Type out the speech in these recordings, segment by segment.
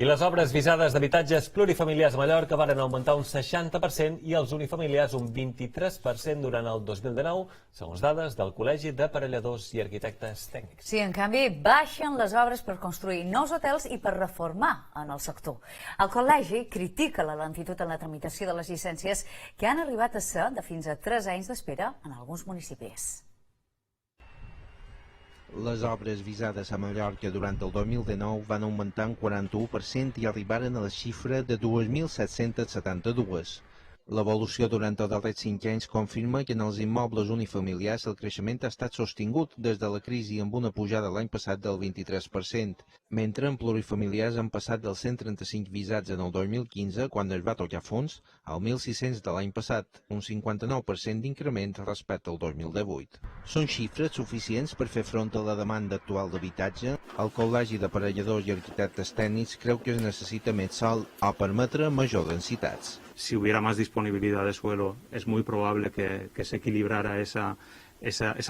I les obres visades d'habitatges plurifamiliars a Mallorca varen augmentar un 60% i els unifamiliars un 23% durant el 2019, segons dades del Col·legi d'Aparelladors i Arquitectes Tècnics. Sí, en canvi, baixen les obres per construir nous hotels i per reformar en el sector. El Col·legi critica la lentitud en la tramitació de les llicències que han arribat a ser de fins a 3 anys d'espera en alguns municipis. Les obres visades a Mallorca durant el 2019 van augmentar un 41% i arribaren a la xifra de 2.772. L'evolució durant els darrers 5 anys confirma que en els immobles unifamiliars el creixement ha estat sostingut des de la crisi amb una pujada l'any passat del 23%, mentre en plurifamiliars han passat dels 135 visats en el 2015, quan es va tocar fons, al 1.600 de l'any passat, un 59% d'increment respecte al 2018. Són xifres suficients per fer front a la demanda actual d'habitatge? El Col·legi d'Aparelladors i Arquitectes Tècnics creu que es necessita més sòl o permetre major densitats. Si hubiera más disponibilidad de suelo, es muy probable que se equilibrara esa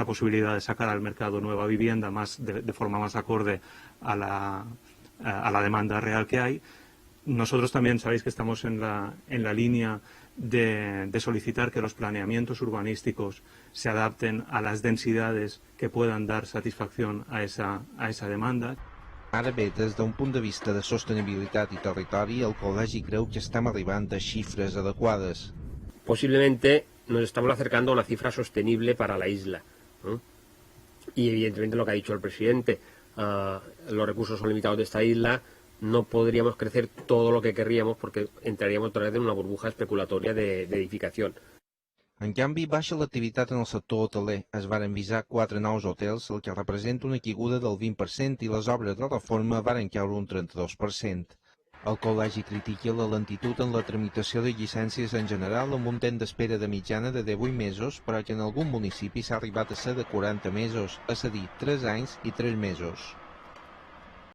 posibilidad de sacar al mercado nueva vivienda de forma más acorde a la demanda real que hay. Nosotros también sabéis que estamos en la línea de solicitar que los planeamientos urbanísticos se adapten a las densidades que puedan dar satisfacción a esa demanda. Ara bé, des d'un punt de vista de sostenibilitat i territori, el Col·legi creu que estem arribant a xifres adequades. Posiblemente nos estamos acercando a una cifra sostenible para la isla, ¿no? Y evidentemente lo que ha dicho el presidente, los recursos son limitados de esta isla, no podríamos crecer todo lo que querríamos porque entraríamos otra vez en una burbuja especulatoria de edificación. En canvi, baixa l'activitat en el sector hoteler. Es varen visar 4 nous hotels, el que representa una caiguda del 20% i les obres de reforma varen caure un 32%. El Col·legi critica la lentitud en la tramitació de llicències en general amb un temps d'espera de mitjana de 18 mesos, però que en algun municipi s'ha arribat a ser de 40 mesos, és a dir, 3 anys i 3 mesos.